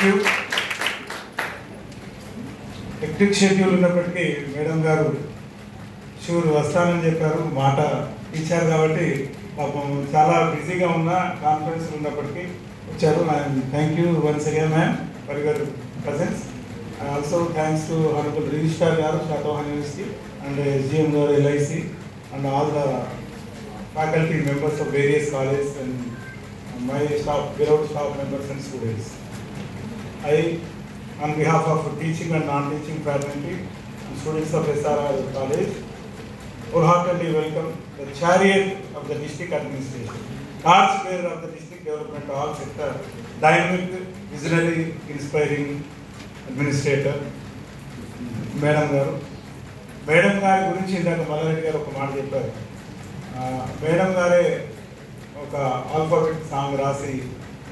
Thank you. Hectic schedule ఉన్నప్పటికీ madam గారు sure వస్తానని చెప్పారు, మాట ఇచ్చారు. కాబట్టి పాపం చాలా బిజీగా ఉన్న కాన్ఫరెన్స్ ఉన్నప్పటికీ వచ్చారు. Thank you once again ma'am for your presence. Also thanks to honourable registrar గారు శాతవాహన్ యూనివర్సిటీ అండ్ ఎస్జిఎం గారు LIC and all the faculty members of various colleges and my staff, beloved staff members and students. I, on behalf of teaching and non-teaching fraternity and students of SRR College, wholeheartedly welcome the chariot of the district administration, torch bearer of the district development all sector, dynamic, visionary, inspiring administrator, Madam Garu. Madam గారి గురించి ఇందాక మల్లారెడ్డి గారు ఒక మాట చెప్పారు. Madam గారే ఒక alphabet song రాసి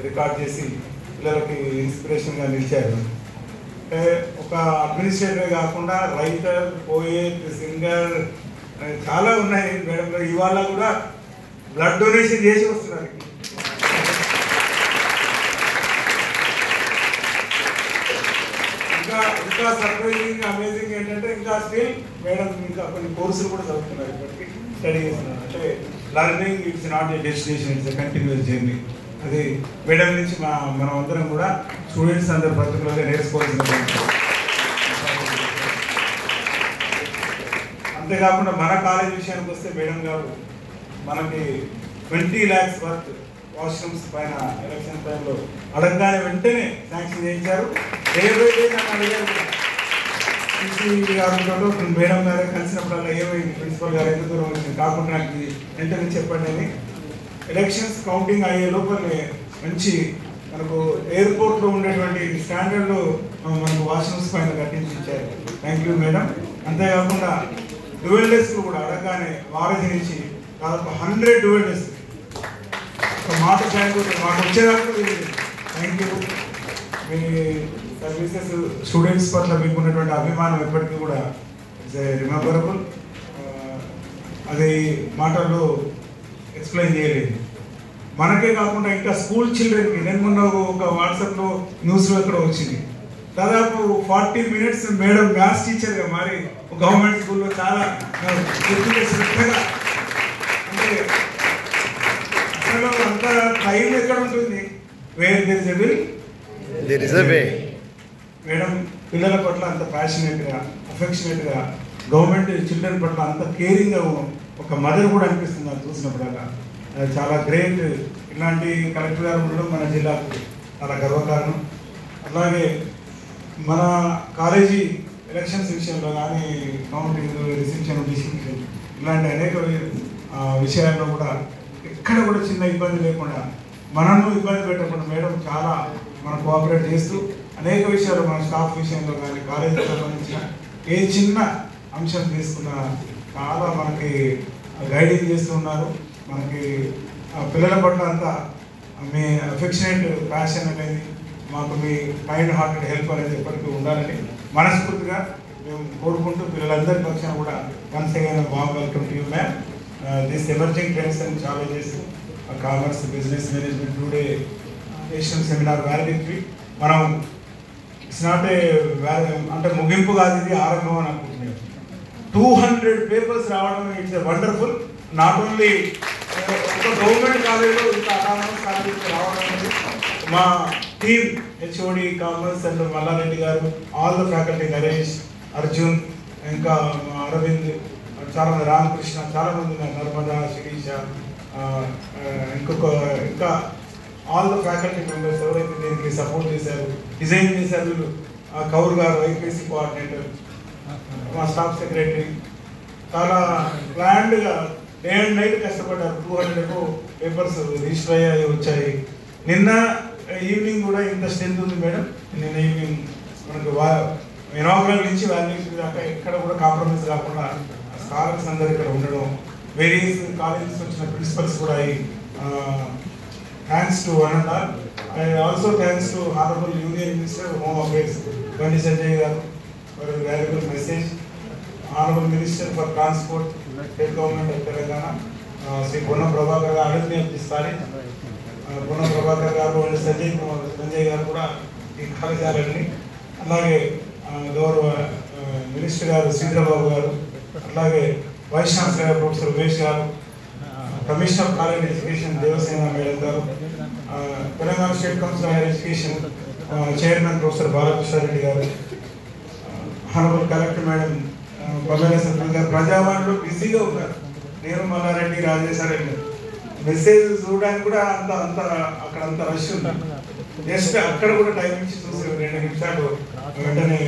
రికార్డ్ చేసి పిల్లలకి ఇన్స్పిరేషన్గా నిలిచారు. అంటే ఒక అడ్మినిస్ట్రేటరే కాకుండా రైటర్, పోయేట్, సింగర్ చాలా ఉన్నాయి మేడం గారు. ఇవాళ కూడా బ్లడ్ డొనేషన్ చేసి వస్తున్నారు. ఇంకా సర్ప్రైజింగ్ అమేజింగ్ ఏంటంటే ఇంకా స్టిల్ మేడం ఇంకా కొన్ని కోర్సులు కూడా చదువుతున్నారు, ఇప్పటికీ స్టడీ చేస్తున్నారు. అంటే learning it's not a destination, it's a continuous journey. అది మేడం నుంచి మనం అందరం కూడా స్టూడెంట్స్ అందరూ పర్టికులర్గా నేర్చుకోవాల్సిన. అంతేకాకుండా మన కాలేజ్ విషయానికి వస్తే మేడం గారు మనకి 20 lakhs వర్త్ వాష్రూమ్స్ పైన ఎలక్షన్ టైంలో అడగగానే వెంటనే శాంక్షన్ చేయించారు. నన్ను అడిగారు సిసి గారు, మేడం గారే కలిసినప్పుడల్లా ఏమైంది ప్రిన్సిపల్ గారు ఎంత దూరం వచ్చింది కాకుండా నాకు వెంటనే చెప్పండి అని. ఎలక్షన్స్ కౌంటింగ్ అయ్యే లోపలే మంచి మనకు ఎయిర్పోర్ట్లో ఉండేటువంటి స్టాండర్డ్లో మనకు వాష్రూమ్స్ పైన కట్టించి ఇచ్చారు. Thank you madam. అంతేకాకుండా డ్యూయల్ డెస్క్ కూడా అడగగానే వారధి నుంచి దాదాపు 100 డ్యూయల్ డెస్క్ మాట మాకు వచ్చేదాకా. Thank you. Me services students పట్ల మీకు ఉన్నటువంటి అభిమానం ఎప్పటికీ కూడా ఇట్స్ రిమెంబరబుల్. అది మాటల్లో ఎక్స్ప్లెయిన్ చేయలేదు. మనకే కాకుండా ఇంకా స్కూల్ చిల్డ్రన్కి నేను మొన్న ఒక వాట్సాప్లో న్యూస్లో ఎక్కడ వచ్చింది, దాదాపు 40 minutes మేడం మ్యాథ్స్ టీచర్గా మారి గవర్నమెంట్ స్కూల్లో చాలా శ్రద్ధగా. అంటే అసలు అంత టైం ఎక్కడ ఉంటుంది? Where there is a will there is a way. Madam పిల్లల పట్ల అంత ప్యాషనేట్గా, అఫెక్షనేట్గా, గవర్నమెంట్ చిల్డ్రన్ పట్ల అంత కేరింగ్గా ఒక మదర్ కూడా అనిపిస్తుంది నాకు చూసినప్పుడల్లా. చాలా గ్రేట్. ఇలాంటి కలెక్టర్ గారు ఉండడం మన జిల్లాకు చాలా గర్వకారణం. అలాగే మన కాలేజీ ఎలక్షన్స్ విషయంలో కానీ కౌంటింగ్, రిసెప్షన్, డిస్ట్రిబ్యూషన్ ఇలాంటి అనేక విషయాల్లో కూడా ఎక్కడ కూడా చిన్న ఇబ్బంది లేకుండా, మనను ఇబ్బంది పెట్టకుండా మేడం చాలా మనం కోఆపరేట్ చేస్తూ అనేక విషయాలు మన స్టాఫ్ విషయంలో కానీ కాలేజీకి సంబంధించిన ఏ చిన్న అంశం తీసుకున్నా చాలా మనకి గైడింగ్ చేస్తూ ఉన్నారు. మనకి పిల్లల పట్ల అంతా మీ అఫెక్షనేట్ ప్యాషన్ అనేది, మాకు మీ కైండ్ హార్టెడ్ హెల్ప్ అనేది ఎప్పటికీ ఉండాలని మనస్ఫూర్తిగా మేము కోరుకుంటూ పిల్లలందరి పక్షాన కూడా once again warm welcome to you ma'am. This emerging trends and challenges, commerce, business management today national seminar validity. మనం ఇట్స్ నాట్ ఏ అంటే ముగింపు కాదు, ఇది ఆరంభం అని అనుకుంటున్నాను. 200 పేపర్స్ రావడం it's a wonderful. Not only ఒక గవర్నమెంట్ కాలేజ్లో ఇంత అటానమస్ కాలేజీకి రావడం అనేది మా team HOD commerce and Malla Reddy గారు, all the faculty, Naresh, Arjun, ఇంకా అరవింద్, చాలామంది, రామకృష్ణ, చాలామంది ఉన్నారు, నర్మదా, శిరీష, ఇంకా ఆల్ ద ఫ్యాకల్టీ మెంబర్స్ ఎవరైతే దీనికి సపోర్ట్ చేశారు, డిజైన్ చేశారు. కౌర్ గారు IPC కోఆర్డినేటర్, మా స్టాఫ్ సెక్రటరీ చాలా ప్లాన్డ్గా డే అండ్ నైట్ కష్టపడ్డారు. 200 పేపర్స్ రిజిస్టర్ అయ్యాయి, వచ్చాయి. నిన్న ఈవినింగ్ కూడా ఇంత స్ట్రెంత్ ఉంది మేడం. నిన్న ఈవినింగ్ మనకు ఇనాగ్రల్ నుంచి వాల్యూషన్ దాకా ఎక్కడ కూడా కాంప్రమైజ్ కాకుండా స్కాలర్స్ అందరూ ఇక్కడ ఉండడం, వేరియస్ కాలేజెస్ వచ్చిన ప్రిన్సిపల్స్ కూడా thanks to one and all. Also thanks to honourable union minister home affairs Bandi Sanjay garu for valuable message. Honourable minister for transport state government of Telangana Shri Ponnam Prabhakar garu అడుగుని అప్పిస్తారు. పొన్నం ప్రభాకర్ గారు అండ్ సంజయ్ గారు కూడా ఈ కాలేజాలన్నీ. అలాగే గౌరవ మినిస్టర్ గారు శ్రీధరబాబు గారు, అలాగే వైస్ ఛాన్సలర్ గారు ప్రొఫెసర్ ఉమేష్ గారు, commissioner of college education Devasena madam గారు, Telangana state council higher education chairman professor Balakrishna Reddy గారు, హానరబుల్ కలెక్టర్ మేడం బొమ్మేశ్వర గారు ప్రజావాణిలో బిజీగా ఉన్నారు. నేను మల్లారెడ్డి రాజేశ్వరరెడ్డి మెసేజ్ చూడడానికి కూడా అంత అక్కడ అంత రష్ ఉంది. జస్ట్ అక్కడ కూడా టైం ఇచ్చి చూసి 2 నిమిషాలు వెంటనే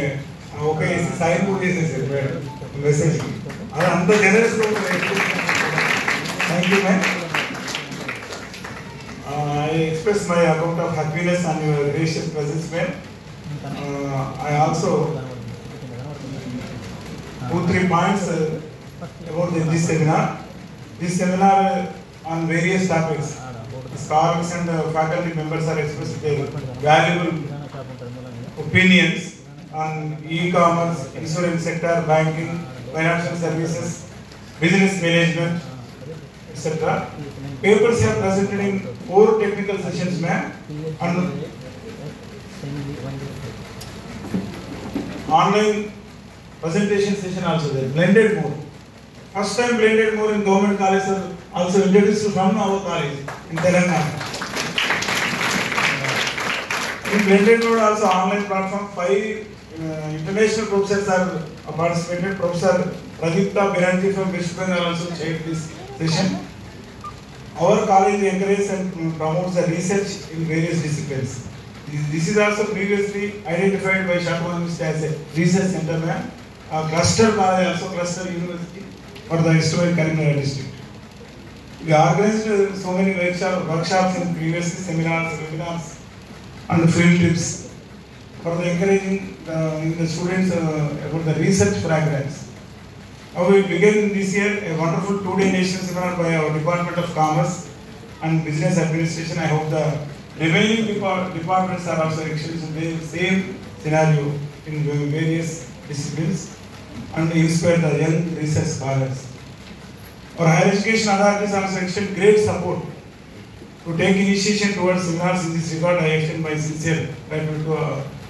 ఓకే సైన్ కూడా చేసేసారు మేడం మెసేజ్. అది అంత జనరస్గా ఉంటుంది. Thank you ma'am. I express my account of happiness on your gracious presence, ma'am. I also 2-3 points about this seminar. This seminar on various topics. Scholars and faculty members are expressing their valuable opinions on e-commerce, insurance sector, banking, financial services, business management, etc. Papers are presented in 4 technical sessions, ma'am, and online presentation session also there. Blended mode. First time blended mode in government colleges are also introduced from our college in Telangana. In blended mode also online platform 5 international professors are participated. Professor Rajitha Banerjee from West Bengal also chaired this session. Our college encourages and promotes the research in various disciplines. This is also previously identified by Sharma University as a research center, ma'am. A cluster college, also cluster university for the East Karimnagar district. We organized so many workshops and previously seminars, webinars, and field trips for the encouraging the students about the research programs. We began this year a wonderful 2-day national seminar by our Department of Commerce and Business Administration. I hope the remaining departments are also experiencing the same scenario in various disciplines and inspire the young research scholars. Our higher education authorities also extend great support to take initiation towards seminars in this regard. I extend my sincere gratitude to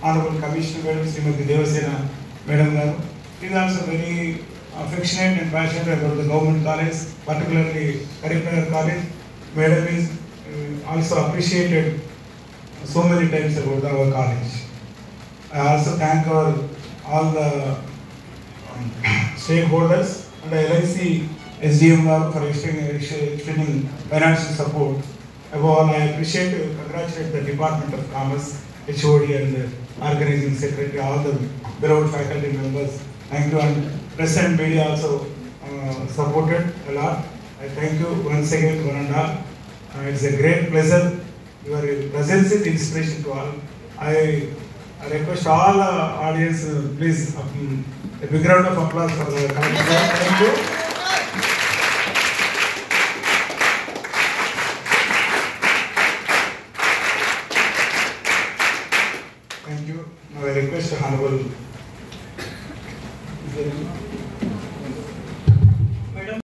Honorable Commissioner Madam Srimati Devasena Madam Garu. She is also very affectionate and passionate about the government college, particularly Karimnagar College. Madam is also appreciated so many times about our college. I also thank all the stakeholders and the LIC SDM for extending financial support. Above all, I appreciate and congratulate the Department of Commerce, HOD and the organizing secretary, all the beloved faculty members. Thank you, and press and media also supported a lot. I thank you once again, one and all. It's a great pleasure. Your presence is inspiration to all. I request all the audience, please, a big round of applause for the collector. Thank you. Thank you. Now I request Honorable